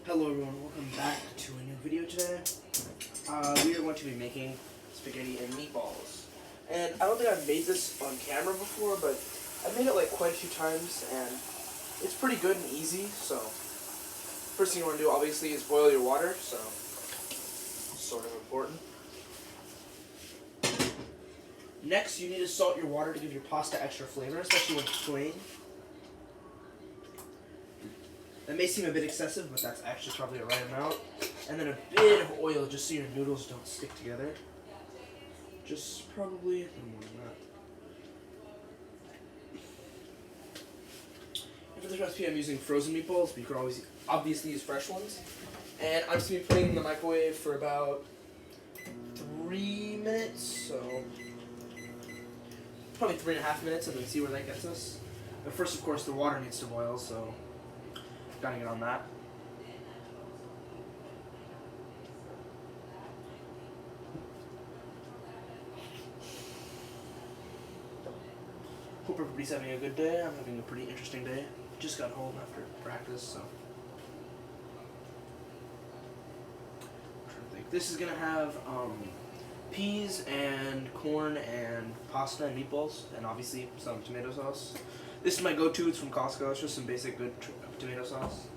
Hello everyone, welcome back to a new video today. We are going to be making spaghetti and meatballs. And I don't think I've made this on camera before, but I've made it like quite a few times and it's pretty good and easy. So first thing you want to do obviously is boil your water, so sort of important. Next you need to salt your water to give your pasta extra flavor, especially when it's plain. That may seem a bit excessive, but that's actually probably the right amount. And then a bit of oil just so your noodles don't stick together. Just probably more than that. And for this recipe I'm using frozen meatballs, but you could always obviously use fresh ones. And I'm just going to be putting them in the microwave for about 3 minutes, so probably 3.5 minutes, and then see where that gets us. But first, of course, the water needs to boil, so gotta get on that. Hope everybody's having a good day. I'm having a pretty interesting day. Just got home after practice, so. I'm trying to think. This is gonna have peas and corn and pasta and meatballs, and obviously some tomato sauce. This is my go-to. It's from Costco. It's just some basic good tomato sauce.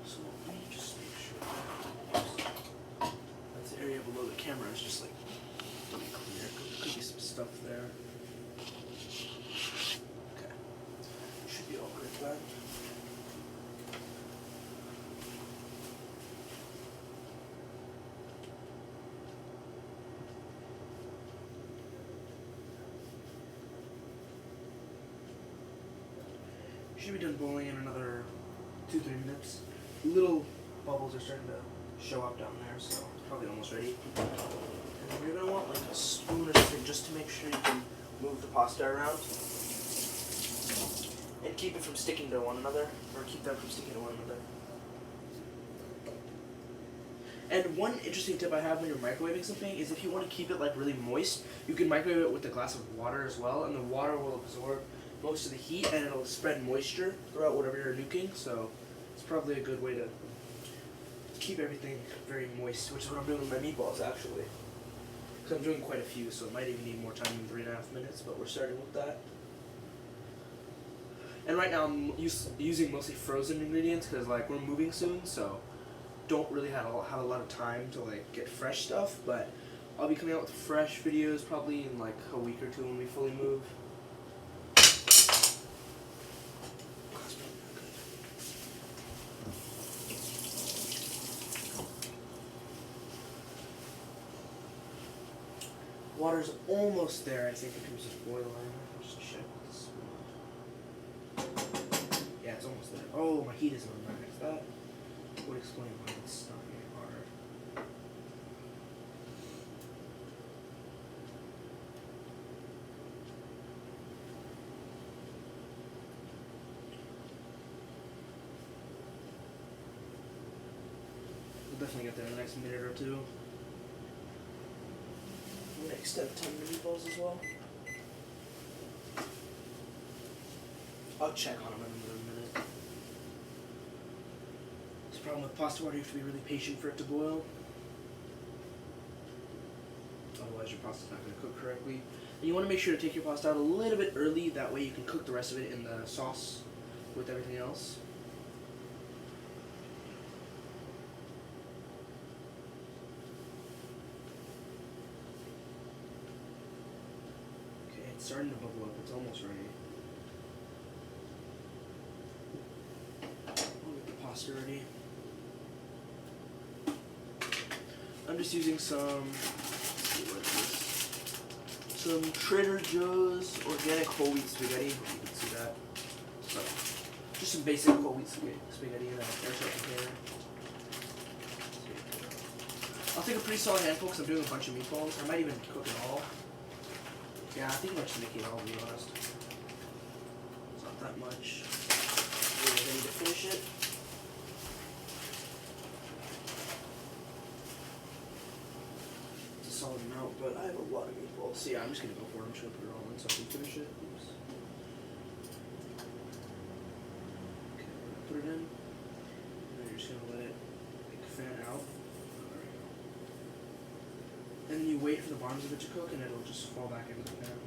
So let me just make sure that's the area below the camera is just like really clear. There could be some stuff there. Okay, should be all good then. Should be done boiling in another 2-3 minutes. Little bubbles are starting to show up down there, so it's probably almost ready. And you're gonna want like a spoon or something just to make sure you can move the pasta around and keep it from sticking to one another, or keep them from sticking to one another. And one interesting tip I have when you're microwaving something is if you want to keep it like really moist, you can microwave it with a glass of water as well, and the water will absorb most of the heat and it'll spread moisture throughout whatever you're nuking, so it's probably a good way to keep everything very moist, which is what I'm doing with my meatballs actually. Because I'm doing quite a few, so it might even need more time than 3.5 minutes, but we're starting with that. And right now I'm using mostly frozen ingredients because like we're moving soon, so don't really have a lot of time to like get fresh stuff, but I'll be coming out with fresh videos probably in like a week or two when we fully move. Water's almost there, I think, in terms of boiling. I'll just check this one. Yeah, it's almost there. Oh, my heat isn't on max. That would explain why it's not getting hotter. We'll definitely get there in the next minute or two. I'm going to extend the time of the meatballs as well. I'll check on them in a minute. The problem with pasta water, you have to be really patient for it to boil. Otherwise your pasta's not going to cook correctly. And you want to make sure to take your pasta out a little bit early, that way you can cook the rest of it in the sauce with everything else. It's starting to bubble up. It's almost ready. I'll get the pasta ready. I'm just using some, let's see, what is this? Some Trader Joe's organic whole wheat spaghetti. If you can see that. So, just some basic whole wheat spaghetti in an airtight container. I'll take a pretty solid handful because I'm doing a bunch of meatballs. I might even cook it all. Yeah, I think I'm just making it all, to be honest. It's not that much. We're ready to finish it. It's a solid amount, but I have a lot of meatballs. So yeah, I'm just going to go for it. I'm just going to put it all in so I can finish it. Oops. it in. And then you're just gonna let it like, fan out. There we go. And then you wait for the bottoms of it to cook, and it'll just fall back into the pan.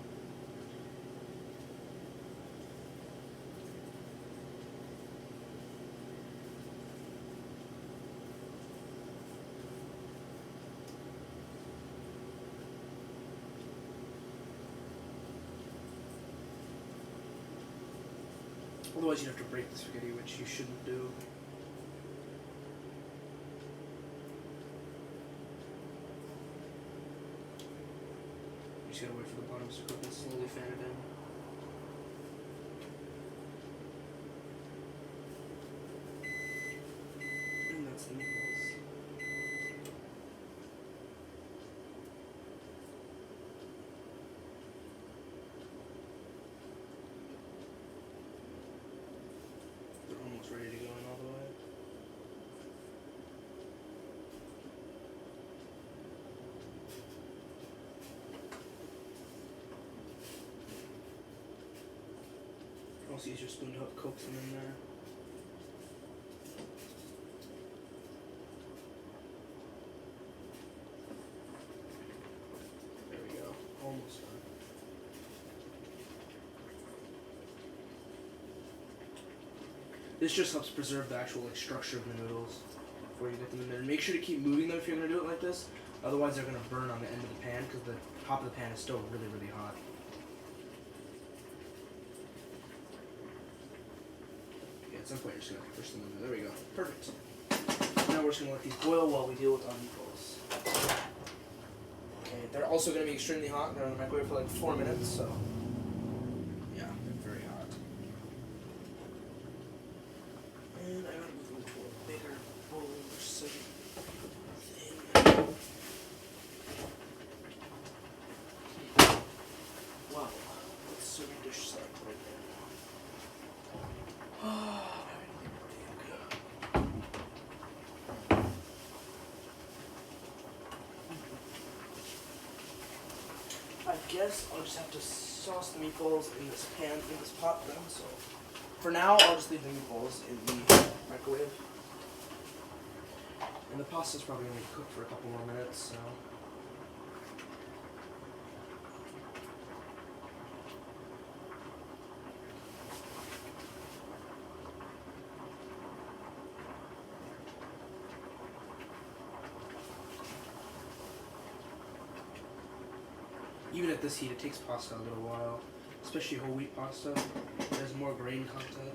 Otherwise, you'd have to break the spaghetti, which you shouldn't do. You just gotta wait for the bottoms to cook and slowly fan it in. And that's the meatballs. Almost ready to go in all the way. Also use your spoon to help coax them in there. There we go. Almost done. This just helps preserve the actual like structure of the noodles before you get them in there. And make sure to keep moving them if you're going to do it like this. Otherwise, they're going to burn on the end of the pan because the top of the pan is still really, really hot. Okay, at some point, you're just going to push them in there. There we go. Perfect. Now we're just going to let these boil while we deal with our meatballs. Okay, they're also going to be extremely hot. They're in the microwave for like 4 minutes, so yeah, they're very hot. And I gotta move them to a bigger bowl so thin. Wow, that's so dish set right there. I guess I'll just have to sauce the meatballs in this pan, in this pot then, so for now I'll just leave the meatballs in the microwave. And the pasta's probably going to cook for a couple more minutes, so. Even at this heat, it takes pasta a little while, especially whole wheat pasta. It has more grain content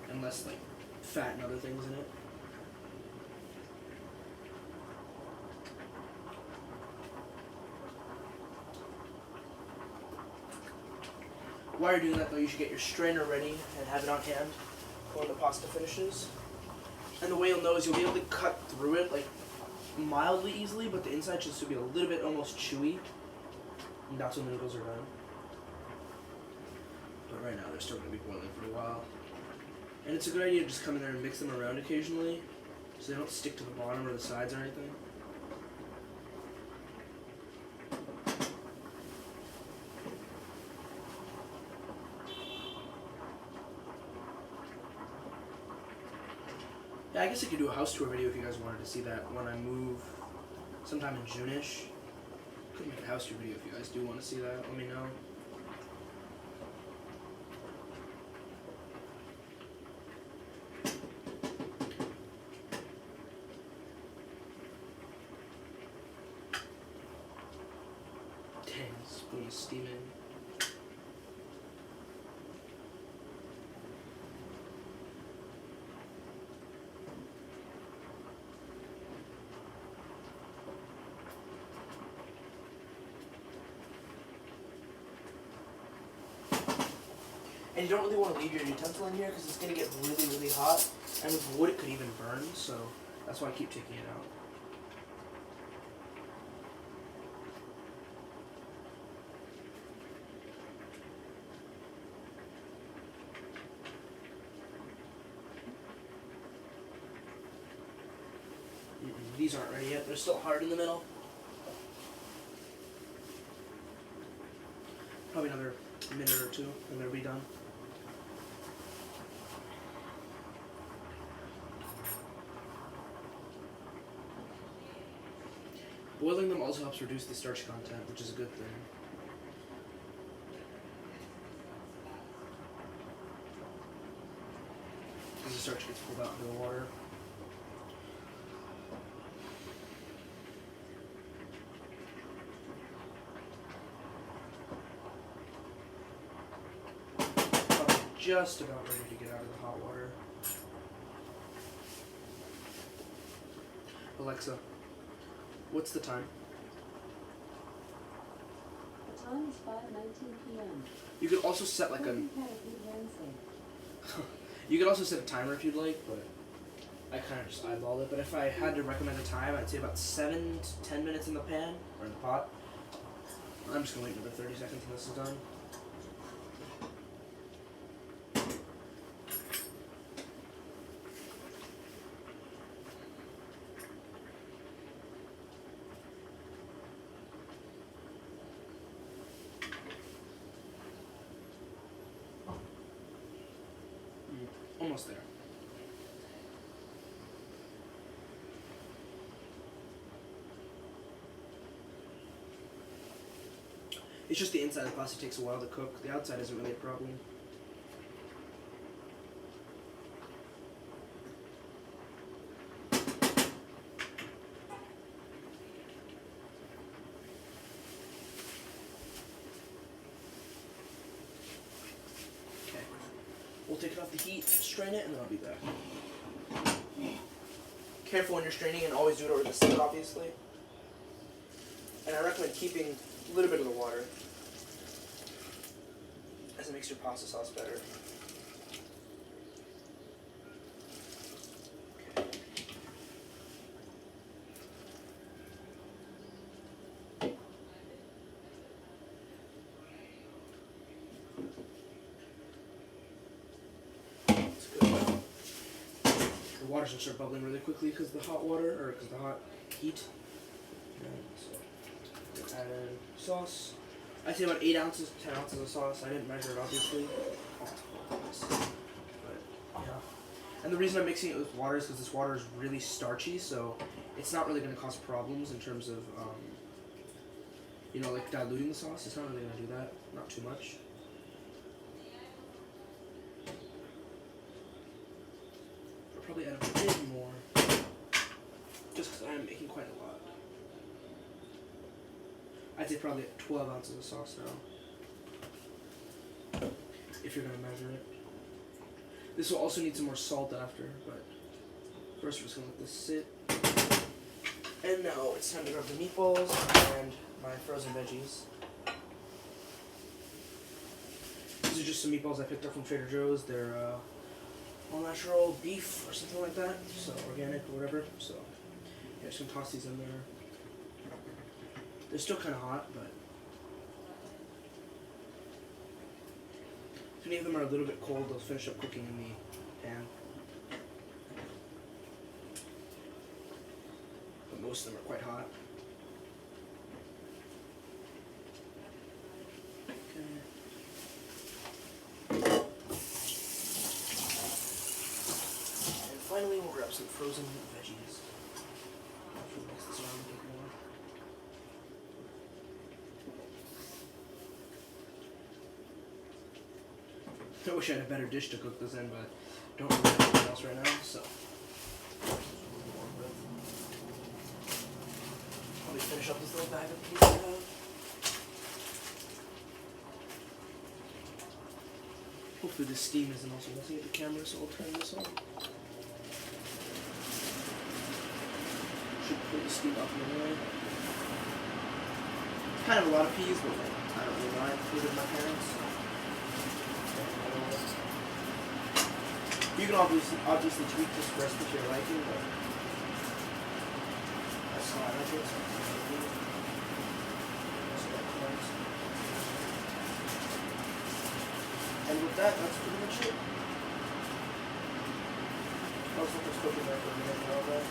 and less like fat and other things in it. While you're doing that though, you should get your strainer ready and have it on hand when the pasta finishes. And the way you'll know is you'll be able to cut through it like mildly easily, but the inside should still be a little bit almost chewy. And that's when the noodles are done. But right now they're still going to be boiling for a while. And it's a good idea to just come in there and mix them around occasionally so they don't stick to the bottom or the sides or anything. Yeah, I guess I could do a house tour video if you guys wanted to see that when I move sometime in June-ish. Could make a house tour video if you guys do want to see that. Let me know. Dang, this spoon is steaming. And you don't really want to leave your utensil in here because it's going to get really, really hot. And with wood, it could even burn, so that's why I keep taking it out. These aren't ready yet. They're still hard in the middle. Probably another minute or two and they'll be done. boiling them also helps reduce the starch content, which is a good thing. Because the starch gets pulled out into the water. Just about ready to get out of the hot water. Alexa, what's the time? The time is 5:19 p.m. You could also set like a. You could also set a timer if you'd like, but I kind of just eyeballed it. But if I had to recommend a time, I'd say about 7 to 10 minutes in the pan or in the pot. I'm just gonna wait another 30 seconds until this is done. Almost there. It's just the inside of the pasta takes a while to cook. The outside isn't really a problem. We'll take it off the heat, strain it, and then I'll be back. Careful when you're straining and always do it over the sink, obviously. And I recommend keeping a little bit of the water, as it makes your pasta sauce better. The water's gonna start bubbling really quickly because the hot water, or because the hot heat. So, add in sauce. I'd say about 8 ounces, 10 ounces of sauce. I didn't measure it, obviously. But, yeah. And the reason I'm mixing it with water is because this water is really starchy, so it's not really gonna cause problems in terms of, you know, like diluting the sauce. It's not really gonna do that. Not too much. Probably add a bit more, just because I am making quite a lot. I'd say probably 12 ounces of sauce now, if you're going to measure it. This will also need some more salt after, but first we're just going to let this sit. And now it's time to grab the meatballs and my frozen veggies. These are just some meatballs I picked up from Trader Joe's. They're all natural beef or something like that, so organic or whatever. So yeah, just gonna toss these in there. They're still kind of hot, but if any of them are a little bit cold, they'll finish up cooking in the pan. But most of them are quite hot. Finally, we'll grab some frozen veggies. After we mix this around a bit more. I wish I had a better dish to cook this in, but don't really have anything else right now, so. Probably finish up this little bag of peas I have. Hopefully this steam isn't also messing with the camera, so I'll turn this on. Should pull the steam up anyway. It's kind of a lot of peas, but I don't really mind. Food of my parents. You can obviously tweak this recipe to your liking, but that's how I like it. And with that, that's pretty much it. I'll just let this cook in there for a minute and all that.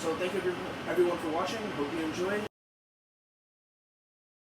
So thank you everyone for watching. Hope you enjoyed.